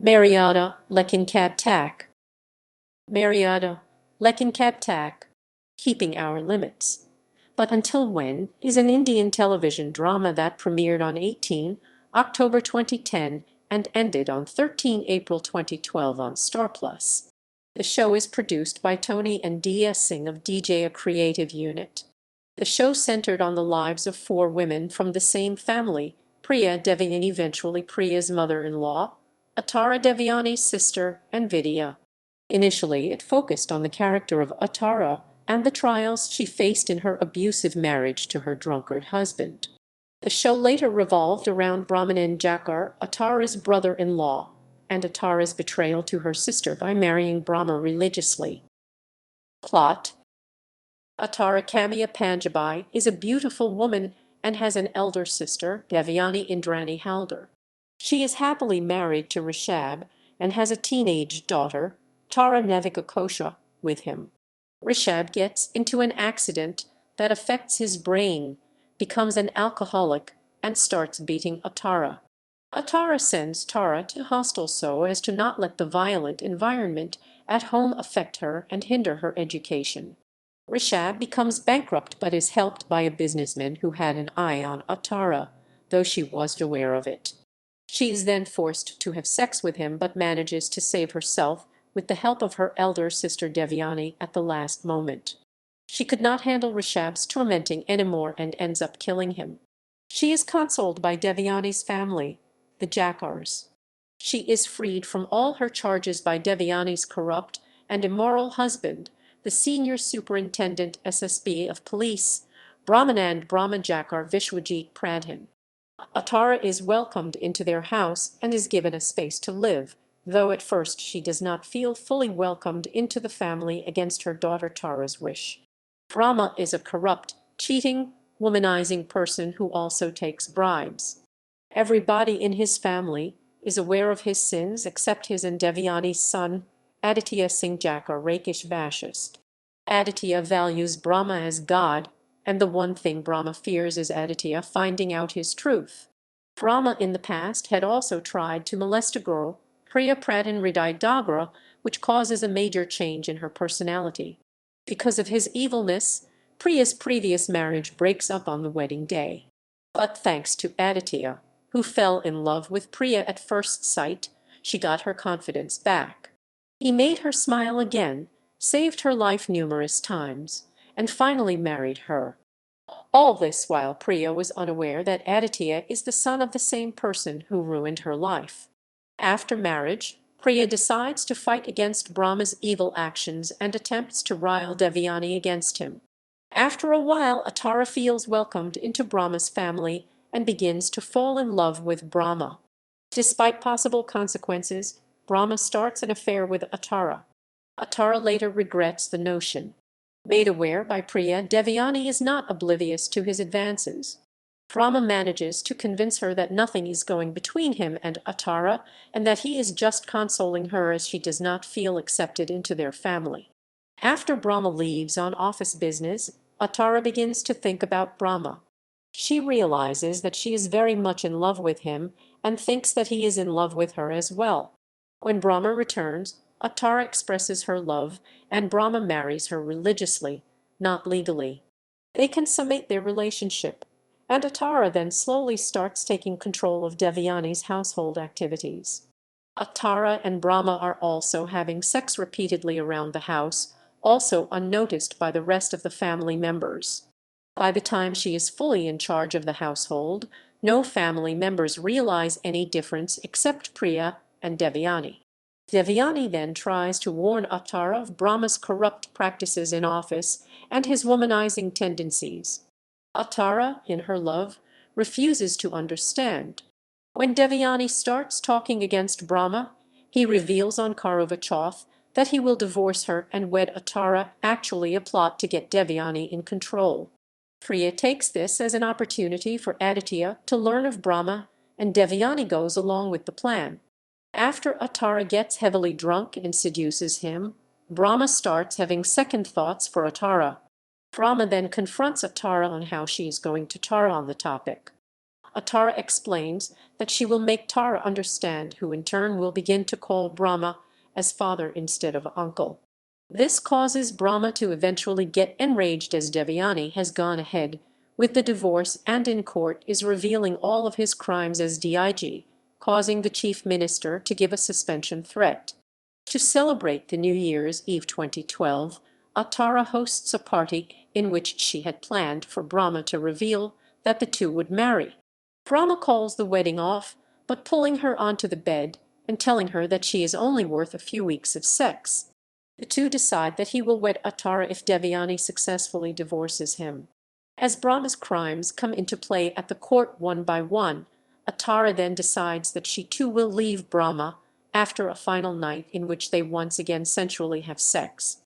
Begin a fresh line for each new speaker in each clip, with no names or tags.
Maryada Lekin Kab Tak. Maryada Lekin Kab Tak. Keeping Our Limits. But Until When is an Indian television drama that premiered on 18 October 2010 and ended on 13 April 2012 on Star Plus. The show is produced by Tony and Deeya Singh of Deeya Creative Unit. The show centered on the lives of four women from the same family: Priya Devyani, eventually Priya's mother-in-law, Uttara Devyani's sister, and Vidya. Initially, it focused on the character of Uttara and the trials she faced in her abusive marriage to her drunkard husband. The show later revolved around Brahmanand Jakhar, Uttara's brother-in-law, and Uttara's betrayal to her sister by marrying Brahma religiously. Plot: Uttara Kamia Panjabi is a beautiful woman and has an elder sister, Devyani Indrani Halder. She is happily married to Rishabh and has a teenage daughter, Tara Nevika Kosha, with him. Rishabh gets into an accident that affects his brain, becomes an alcoholic, and starts beating Uttara. Uttara sends Tara to hostel so as to not let the violent environment at home affect her and hinder her education. Rishabh becomes bankrupt but is helped by a businessman who had an eye on Uttara, though she wasn't aware of it. She is then forced to have sex with him but manages to save herself with the help of her elder sister Devyani at the last moment. She could not handle Rishabh's tormenting anymore and ends up killing him. She is consoled by Devyani's family, the Jakhars. She is freed from all her charges by Devyani's corrupt and immoral husband, the senior superintendent SSB of police, Brahmanand Jakhar Vishwajit Pradhan. Uttara is welcomed into their house and is given a space to live, though at first she does not feel fully welcomed into the family against her daughter Tara's wish. Brahma is a corrupt, cheating, womanizing person who also takes bribes. Everybody in his family is aware of his sins except his and Devyani's son, Aditya Singh Jakhar Rakesh Vashist. Aditya values Brahma as God, and the one thing Brahma fears is Aditya finding out his truth. Brahma in the past had also tried to molest a girl, Priya Pradhan Dagra, which causes a major change in her personality. Because of his evilness, Priya's previous marriage breaks up on the wedding day. But thanks to Aditya, who fell in love with Priya at first sight, she got her confidence back. He made her smile again, saved her life numerous times, and finally married her. All this while Priya was unaware that Aditya is the son of the same person who ruined her life. After marriage, Priya decides to fight against Brahma's evil actions and attempts to rile Devyani against him. After a while, Uttara feels welcomed into Brahma's family and begins to fall in love with Brahma. Despite possible consequences, Brahma starts an affair with Uttara. Uttara later regrets the notion. Made aware by Priya, Devyani is not oblivious to his advances. Brahma manages to convince her that nothing is going between him and Uttara and that he is just consoling her as she does not feel accepted into their family. After Brahma leaves on office business, Uttara begins to think about Brahma. She realizes that she is very much in love with him and thinks that he is in love with her as well. When Brahma returns, Uttara expresses her love and Brahma marries her religiously, not legally. They consummate their relationship, and Uttara then slowly starts taking control of Devyani's household activities. Uttara and Brahma are also having sex repeatedly around the house, also unnoticed by the rest of the family members. By the time she is fully in charge of the household, no family members realize any difference except Priya and Devyani. Devyani then tries to warn Uttara of Brahma's corrupt practices in office and his womanizing tendencies. Uttara, in her love, refuses to understand. When Devyani starts talking against Brahma, he reveals on Karva Chauth that he will divorce her and wed Uttara, actually a plot to get Devyani in control. Priya takes this as an opportunity for Aditya to learn of Brahma, and Devyani goes along with the plan. After Uttara gets heavily drunk and seduces him, Brahma starts having second thoughts for Uttara. Brahma then confronts Uttara on how she is going to Tara on the topic. Uttara explains that she will make Tara understand, who in turn will begin to call Brahma as father instead of uncle. This causes Brahma to eventually get enraged as Devyani has gone ahead with the divorce and in court is revealing all of his crimes as DIG, causing the chief minister to give a suspension threat. To celebrate the New Year's Eve 2012, Uttara hosts a party in which she had planned for Brahma to reveal that the two would marry. Brahma calls the wedding off, but pulling her onto the bed and telling her that she is only worth a few weeks of sex. The two decide that he will wed Uttara if Devyani successfully divorces him. As Brahma's crimes come into play at the court one by one, Uttara then decides that she too will leave Brahma after a final night in which they once again sensually have sex.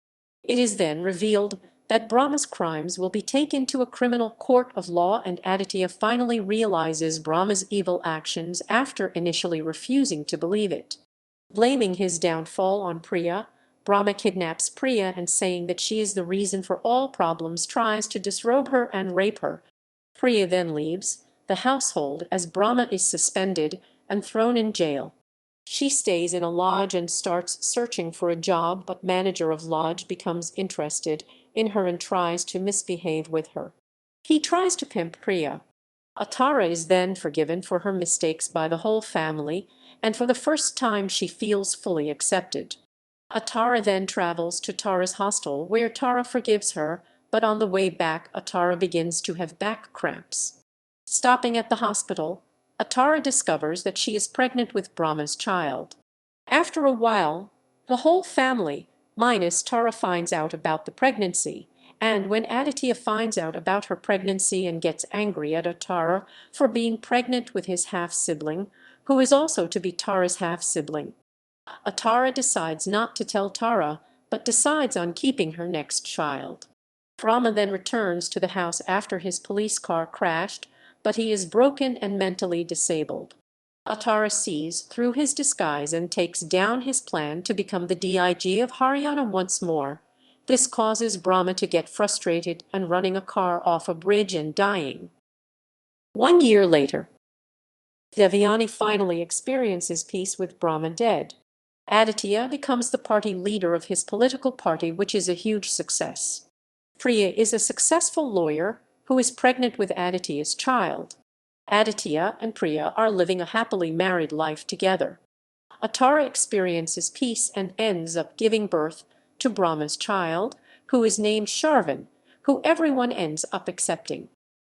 It is then revealed that Brahma's crimes will be taken to a criminal court of law and Aditya finally realizes Brahma's evil actions after initially refusing to believe it. Blaming his downfall on Priya, Brahma kidnaps Priya and saying that she is the reason for all problems tries to disrobe her and rape her. Priya then leaves the household as Brahma is suspended and thrown in jail. She stays in a lodge and starts searching for a job, but manager of lodge becomes interested in her and tries to misbehave with her. He tries to pimp Priya. Uttara is then forgiven for her mistakes by the whole family, and for the first time she feels fully accepted. Uttara then travels to Tara's hostel where Tara forgives her, but on the way back Uttara begins to have back cramps. Stopping at the hospital, Uttara discovers that she is pregnant with Brahma's child. After a while, the whole family, minus Tara, finds out about the pregnancy, and when Aditya finds out about her pregnancy and gets angry at Uttara for being pregnant with his half-sibling, who is also to be Tara's half-sibling, Uttara decides not to tell Tara, but decides on keeping her next child. Brahma then returns to the house after his police car crashed, but he is broken and mentally disabled. Uttara sees through his disguise and takes down his plan to become the DIG of Haryana once more. This causes Brahma to get frustrated and running a car off a bridge and dying. 1 year later, Devyani finally experiences peace with Brahma dead. Aditya becomes the party leader of his political party, which is a huge success. Priya is a successful lawyer who is pregnant with Aditya's child. Aditya and Priya are living a happily married life together. Uttara experiences peace and ends up giving birth to Brahma's child, who is named Sharvan, who everyone ends up accepting.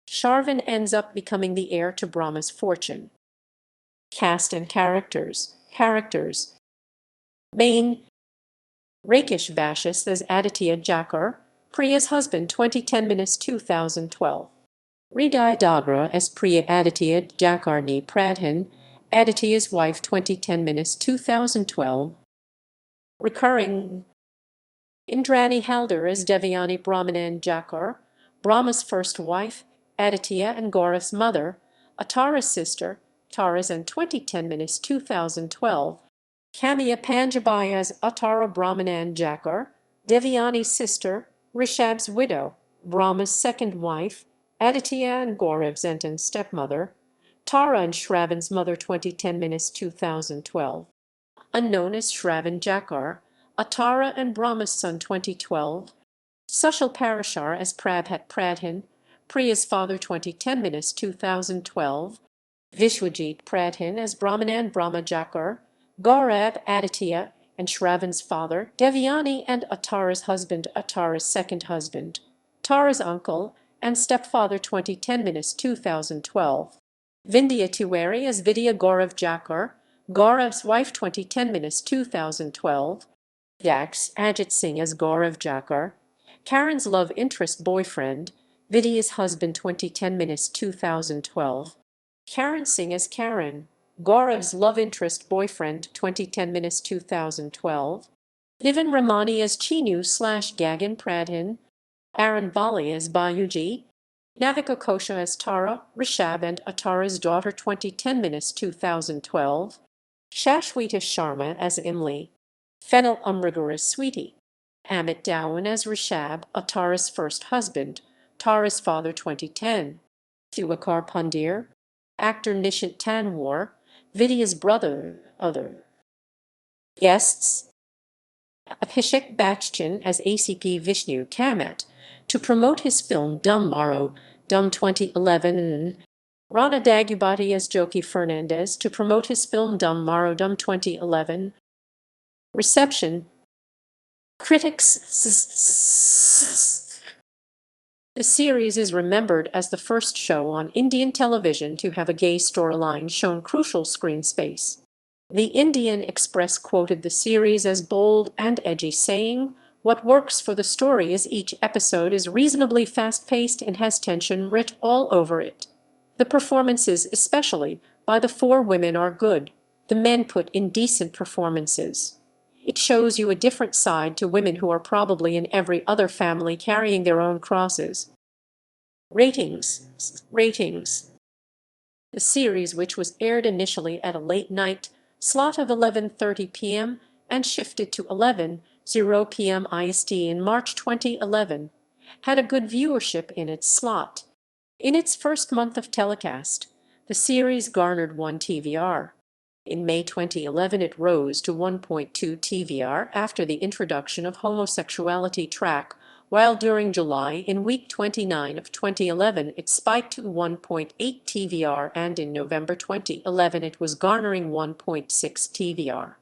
Sharvan ends up becoming the heir to Brahma's fortune. Cast and characters. Main: Rakesh Vashis as Aditya Jakhar, Priya's husband, 2010-2012. Hriday Dogra as Priya Aditya Jakharni Pradhan, Aditya's wife, 2010-2012. Recurring: Indrani Haldar as Devyani Brahmanand Jakhar, Brahma's first wife, Aditya and Gaurav's mother, Uttara's sister, Tara's, and 2010-2012. Kamya Panjabai as Uttara Brahmanand Jakhar, Devyani's sister, Rishabh's widow, Brahma's second wife, Aditya and Gaurav's aunt and stepmother, Tara and Shravan's mother, 2010-2012. Unknown as Shravan Jakhar, Uttara and Brahma's son, 2012. Sushil Parashar as Prabhat Pradhan, Priya's father, 2010-2012. Vishwajit Pradhan as Brahmanand Brahma Jakhar, Gaurav, Aditya, and Shravan's father, Devyani and Uttara's husband, Uttara's second husband, Tara's uncle and stepfather, 2010-2012. Vidya Tiwari as Vidya Gaurav Jakhar, Gaurav's wife, 2010-2012. Dax Ajit Singh as Gaurav Jakhar, Karen's love interest boyfriend, Vidya's husband, 2010-2012. Karan Singh as Karen, Gaurav's love interest boyfriend, 2010-2012. Nivan Ramani as Chinu/Gagan Pradhan, Aaron Bali as Bayuji, Navika Kosha as Tara, Rishabh and Uttara's daughter, 2010-2012. Shashwita Sharma as Imli, Fennel Umrigar as Sweetie, Amit Dhawan as Rishabh, Uttara's first husband, Tara's father, 2010. Diwakar Pundir actor Nishant Tanwar, Vidya's brother. Other guests: Abhishek Bachchan as ACP Vishnu Kamat to promote his film Dum Maro Dum 2011, Rana Dagubati as Joki Fernandez to promote his film Dum Maro Dum 2011. Reception. Critics. The series is remembered as the first show on Indian television to have a gay storyline shown crucial screen space. The Indian Express quoted the series as bold and edgy, saying, "What works for the story is each episode is reasonably fast-paced and has tension writ all over it. The performances, especially by the four women, are good. The men put in decent performances. It shows you a different side to women who are probably in every other family carrying their own crosses." Ratings. The series, which was aired initially at a late-night slot of 11:30 p.m. and shifted to 11:00 p.m. IST in March 2011, had a good viewership in its slot. In its first month of telecast, the series garnered 1 TVR. In May 2011 it rose to 1.2 TVR after the introduction of homosexuality track, while during July in week 29 of 2011 it spiked to 1.8 TVR, and in November 2011 it was garnering 1.6 TVR.